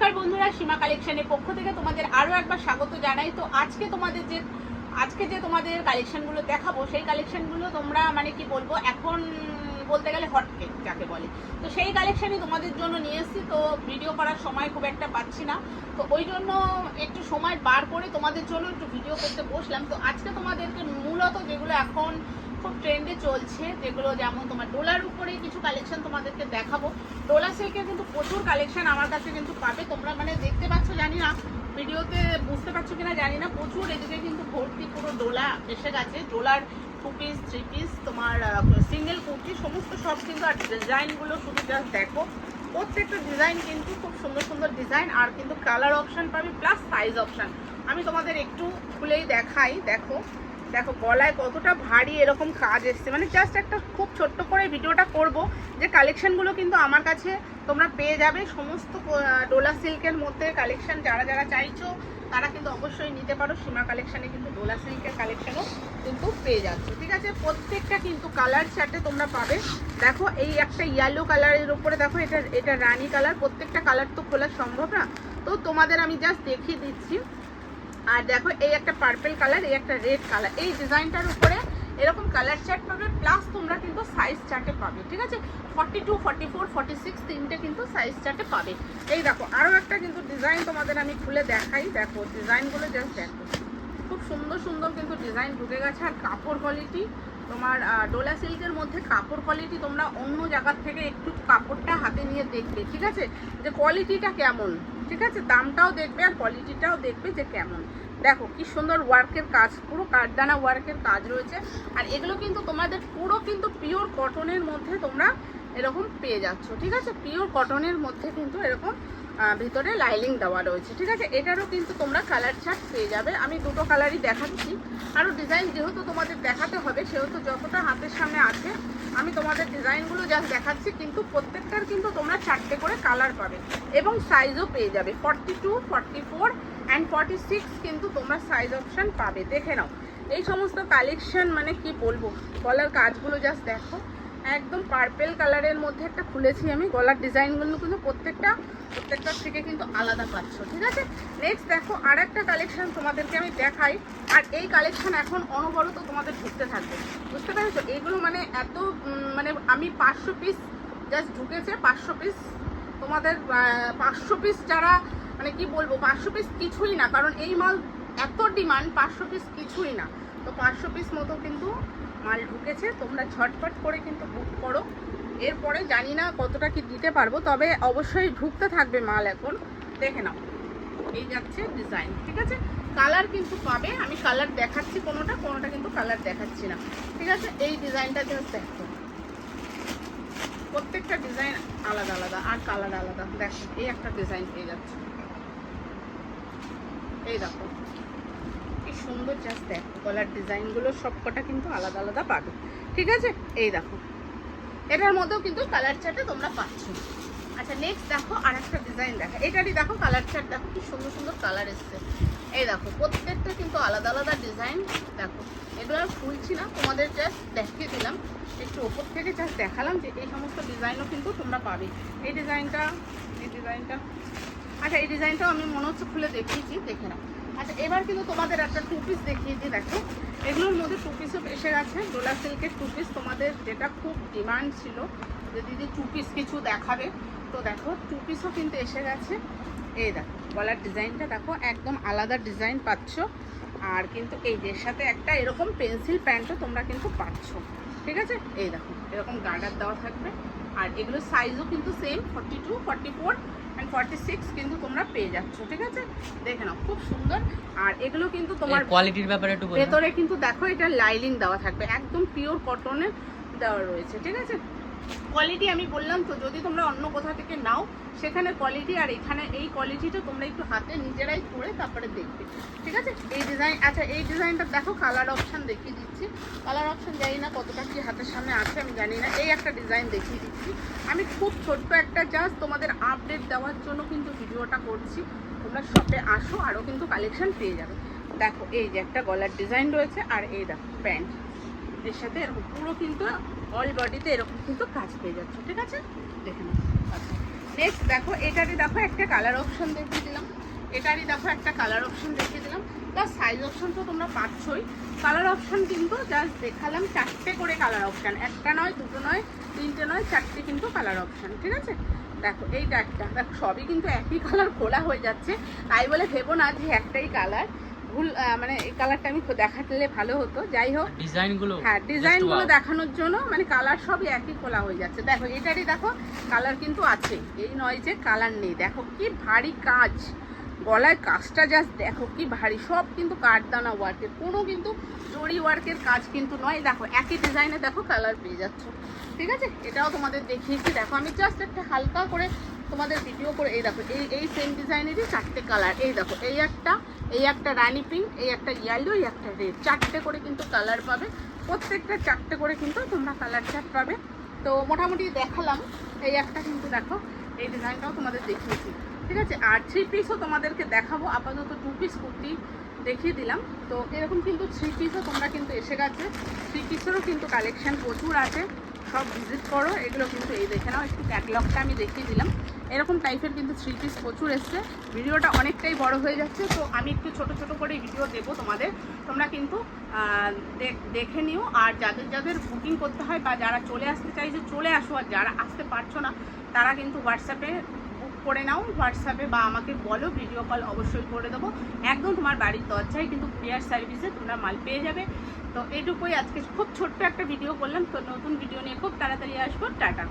নমস্কার বন্ধুরা, সীমা কালেকশনের পক্ষ থেকে তোমাদের আরো একবার স্বাগত জানাই। তো আজকে যে তোমাদের কালেকশনগুলো দেখাবো, সেই কালেকশনগুলো তোমরা মানে কি বলবো, এখন বলতে গেলে হট কেক যাকে বলে, তো সেই কালেকশনই তোমাদের জন্য নিয়ে এসেছি। তো ভিডিও করার সময় খুব একটা পাচ্ছি না, তো ওই জন্য একটু সময় বার করে তোমাদের জন্য একটু ভিডিও করতে বসলাম। তো আজকে তোমাদেরকে মূলত যেগুলো এখন খুব ট্রেন্ডে চলছে, যেগুলো যেমন তোমার ডোলার উপরে কিছু কালেকশন তোমাদেরকে দেখাবো। ডোলা সিল্কের কিন্তু প্রচুর কালেকশন আমার কাছে কিন্তু পাবে, তোমরা মানে দেখতে পাচ্ছ, জানি না ভিডিওতে বুঝতে পারছো কিনা জানি না, প্রচুর এদিকে কিন্তু ভর্তি পুরো ডোলা এসে গেছে। ডোলার 2 পিস 3 পিস তোমার সিঙ্গেল কুর্তি সমস্ত সব কিন্তু। আর ডিজাইনগুলো শুধু জাস্ট দেখো, প্রত্যেকটা ডিজাইন কিন্তু খুব সুন্দর সুন্দর ডিজাইন, আর কিন্তু কালার অপশান পাবে প্লাস সাইজ অপশান। আমি তোমাদের একটু খুলেই দেখাই। দেখো দেখো গলায় কতটা ভারী এরকম কাজ এসছে, মানে জাস্ট একটা খুব ছোট্ট করে ভিডিওটা করব যে কালেকশনগুলো কিন্তু আমার কাছে তোমরা পেয়ে যাবে। সমস্ত ডোলা সিল্কের মধ্যে কালেকশন যারা যারা চাইছো তারা কিন্তু অবশ্যই নিতে পারো। সীমা কালেকশানে কিন্তু ডোলা সিল্কের কালেকশনও কিন্তু পেয়ে যাচ্ছ, ঠিক আছে। প্রত্যেকটা কিন্তু কালার চার্টে তোমরা পাবে। দেখো এই একটা ইয়েলো কালারের উপরে, দেখো এটা রানী কালার। প্রত্যেকটা কালার তো খোলা সম্ভব না, তো তোমাদের আমি জাস্ট দেখিয়ে দিচ্ছি। আর দেখো এই একটা পার্পল কালার, এই একটা রেড কালার, এই ডিজাইনটার উপরে এরকম কালার চার্ট পাবে, প্লাস তোমরা কিন্তু সাইজ চার্টে পাবে, ঠিক আছে। 42, 44, 46 তিনটে কিন্তু সাইজ চার্টে পাবে। এই দেখো আরও একটা কিন্তু ডিজাইন তোমাদের আমি খুলে দেখাই। দেখো ডিজাইনগুলো জাস্ট দেখো, খুব সুন্দর সুন্দর কিন্তু ডিজাইন ঢুকে গেছে। আর কাপড় কোয়ালিটি তোমার ডোলা সিল্কের মধ্যে কাপড় কোয়ালিটি তোমরা অন্য জায়গার থেকে একটু কাপড়টা হাতে নিয়ে দেখবে, ঠিক আছে, যে কোয়ালিটিটা কেমন, ঠিক আছে। দামটাও দেখবে আর কোয়ালিটিটাও দেখবে যে কেমন। দেখো কি সুন্দর ওয়ার্কের কাজ, পুরো কাঠদানা ওয়ার্কের কাজ রয়েছে। আর এগুলো কিন্তু তোমাদের পুরো কিন্তু পিওর কটনের মধ্যে তোমরা এরকম পেয়ে যাচ্ছ, ঠিক আছে। পিওর কটনের মধ্যে কিন্তু এরকম ভিতরে লাইলিং দেওয়া রয়েছে, ঠিক আছে। এটারও কিন্তু তোমরা কালার চার্ট পেয়ে যাবে। আমি দুটো কালারই দেখাচ্ছি, আরও ডিজাইন যেহেতু তোমাদের দেখাতে হবে, সেহেতু যতটা হাতের সামনে আছে আমি তোমাদের ডিজাইনগুলো জাস্ট দেখাচ্ছি। কিন্তু প্রত্যেকটার কিন্তু তোমরা 4টে করে কালার পাবে এবং সাইজও পেয়ে যাবে। 42, 44 অ্যান্ড 46 কিন্তু তোমরা সাইজ অপশান পাবে। দেখে নাও এই সমস্ত কালেকশন, মানে কি বলবো, গলার কাজগুলো জাস্ট দেখো, একদম পার্পেল কালারের মধ্যে একটা খুলেছি আমি। গলার ডিজাইনগুলো কিন্তু প্রত্যেকটার থেকে কিন্তু আলাদা পাচ্ছ, ঠিক আছে। নেক্সট দেখো আর একটা কালেকশন তোমাদেরকে আমি দেখাই। আর এই কালেকশন এখন অনবরত তোমাদের ঢুকতে থাকবে, বুঝতে পেরেছো। এইগুলো মানে এত মানে আমি 500 পিস জাস্ট ঢুকেছে, 500 পিস তোমাদের 500 পিস যারা মানে কি বলবো, 500 পিস কিছুই না, কারণ এই মাল এত ডিমান্ড, 500 পিস কিছুই না। তো 500 পিস মতো কিন্তু মাল ঢুকেছে, তোমরা ঝটপট করে কিন্তু বুক করো। এরপরে জানি না কতটা কি দিতে পারবো, তবে অবশ্যই ঢুকতে থাকবে মাল এখন। দেখে নাও এই যাচ্ছে ডিজাইন, ঠিক আছে। কালার কিন্তু পাবে, আমি কালার দেখাচ্ছি কোনোটা কিন্তু কালার দেখাচ্ছি না, ঠিক আছে। এই ডিজাইনটা জাস্ট দেখো, প্রত্যেকটা ডিজাইন আলাদা আলাদা আর কালার আলাদা। দেখো এই একটা ডিজাইন পেয়ে যাচ্ছে, এই দেখো কি সুন্দর, জাস্ট দেখো গলার ডিজাইনগুলো সবকটা কিন্তু আলাদা আলাদা পাবে, ঠিক আছে। এই দেখো এটার মধ্যেও কিন্তু কালার চার্টে তোমরা পাচ্ছ। আচ্ছা নেক্সট দেখো আর একটা ডিজাইন দেখো, এটারই দেখো কালার চার্ট দেখো কি সুন্দর সুন্দর কালার এসছে। এই দেখো প্রত্যেকটা কিন্তু আলাদা আলাদা ডিজাইন। দেখো এগুলো আর খুলছি না, তোমাদের জাস্ট দেখিয়ে দিলাম, একটু ওপর থেকে জাস্ট দেখালাম যে এই সমস্ত ডিজাইনও কিন্তু তোমরা পাবে। এই ডিজাইনটা আচ্ছা এই ডিজাইনটাও আমি মনে হচ্ছে খুলে দেখিয়েছি, দেখে নাও। আচ্ছা এবার কিন্তু তোমাদের একটা 2 পিস দেখিয়েছি। দেখো এগুলোর মধ্যে 2 পিসও এসে গেছে, ডোলা সিল্কের 2 পিস, তোমাদের যেটা খুব ডিমান্ড ছিল যে দিদি 2 পিস কিছু দেখাবে, তো দেখো 2 পিসও কিন্তু এসে গেছে। এই দেখো গলার ডিজাইনটা দেখো, একদম আলাদা ডিজাইন পাচ্ছ। আর কিন্তু এই যে সাথে একটা এরকম পেন্সিল প্যান্টও তোমরা কিন্তু পাচ্ছ, ঠিক আছে। এই দেখো এরকম গার্ডার দেওয়া থাকবে। আর এগুলোর সাইজও কিন্তু সেম, 42, 44 অ্যান্ড 46 কিন্তু তোমরা পেয়ে যাচ্ছ, ঠিক আছে। দেখে নাও খুব সুন্দর। আর এগুলো কিন্তু তোমার কোয়ালিটির ব্যাপারে একটু বলুন। ভেতরে কিন্তু দেখো এটা লাইলিং দেওয়া থাকবে, একদম পিওর কটনের দেওয়া রয়েছে, ঠিক আছে। কোয়ালিটি আমি বললাম তো, যদি তোমরা অন্য কোথা থেকে নাও সেখানে কোয়ালিটি, আর এখানে এই কোয়ালিটিটা তোমরা একটু হাতে নিজেরাই করে তারপরে দেখবে, ঠিক আছে। এই ডিজাইন, আচ্ছা এই ডিজাইনটা দেখো কালার অপশান দেখিয়ে দিচ্ছি। কালার অপশান জানি না কতটা কি হাতের সামনে আছে আমি জানি না। এই একটা ডিজাইন দেখিয়ে দিচ্ছি আমি, খুব ছোট্ট একটা জাস্ট তোমাদের আপডেট দেওয়ার জন্য কিন্তু ভিডিওটা করছি। তোমরা শপে আসো, আরও কিন্তু কালেকশন পেয়ে যাবে। দেখো এই যে একটা গলার ডিজাইন রয়েছে, আর এই দেখো প্যান্ট এর সাথে এরকম পুরো কিন্তু অল বডিতে এরকম কিন্তু কাজ পেয়ে যাচ্ছে, ঠিক আছে। দেখে নাও। আচ্ছা নেক্সট দেখো, এটারই দেখো একটা কালার অপশন দেখিয়ে দিলাম, এটারই দেখো একটা কালার অপশন দেখিয়ে দিলাম, প্লাস সাইজ অপশন তো তোমরা পাচ্ছই। কালার অপশন কিন্তু জাস্ট দেখালাম 4টে করে কালার অপশন, একটা নয়, দুটো নয়, তিনটে নয়, 4টে কিন্তু কালার অপশন, ঠিক আছে। দেখো এইটা একটা, দেখো সবই কিন্তু একই কালার খোলা হয়ে যাচ্ছে, তাই বলে ভেবো না যে একটাই কালার, ভুল মানে এই কালারটা আমি দেখালে ভালো হতো। যাই হোক ডিজাইনগুলো, হ্যাঁ ডিজাইনগুলো দেখানোর জন্য মানে কালার সবই একই খোলা হয়ে যাচ্ছে। দেখো এটারই দেখো কালার কিন্তু আছে, এই নয় যে কালার নেই। দেখো কি ভারী কাজ, গলায় কাজটা জাস্ট দেখো কি ভারী, সব কিন্তু কাঠদানা ওয়ার্কের, কোনো কিন্তু জরি ওয়ার্কের কাজ কিন্তু নয়। দেখো একই ডিজাইনে দেখো কালার পেয়ে যাচ্ছ, ঠিক আছে। এটাও তোমাদের দেখিয়েছি, দেখো আমি জাস্ট একটা হালকা করে তোমাদের ভিডিও করে, এই দেখো এই সেম ডিজাইনেরই 4টে কালার, এই দেখো এই একটা রানি পিঙ্ক, এই একটা ইয়েলো, এই একটা রেড, 4টে করে কিন্তু কালার পাবে, প্রত্যেকটা 4টে করে কিন্তু তোমরা কালার চার্ট পাবে। তো মোটামুটি দেখালাম, এই একটা কিন্তু দেখো এই ডিজাইনটাও তোমাদের দেখিয়েছি, ঠিক আছে। আর 3 পিসও তোমাদেরকে দেখাবো, আপাতত 2 পিস কুর্তি দেখিয়ে দিলাম। তো এরকম কিন্তু 3 পিসও তোমরা কিন্তু এসে গেছে, 3 পিসেরও কিন্তু কালেকশান প্রচুর আছে, সব ভিজিট করো। এগুলো কিন্তু এই দেখে নাও, একটু ক্যাটলগটা আমি দেখিয়ে দিলাম, এরকম টাইপের কিন্তু 3 পিস প্রচুর এসছে। ভিডিওটা অনেকটাই বড় হয়ে যাচ্ছে, তো আমি একটু ছোট ছোট করে ভিডিও দেবো তোমাদের, তোমরা কিন্তু দেখে নিও। আর যাদের যাদের বুকিং করতে হয় বা যারা চলে আসতে চাইছে চলে আসো, আর যারা আসতে পারছো না তারা কিন্তু হোয়াটসঅ্যাপে বুক করে নাও, হোয়াটসঅ্যাপে বা আমাকে বলো, ভিডিও কল অবশ্যই করে দেবো, একদম তোমার বাড়ির দরজায় কিন্তু কুরিয়ার সার্ভিসে তোমরা মাল পেয়ে যাবে। তো এইটুকুই আজকে খুব ছোট্ট একটা ভিডিও করলাম, তো নতুন ভিডিও নিয়ে খুব তাড়াতাড়ি আসবো, টাটা।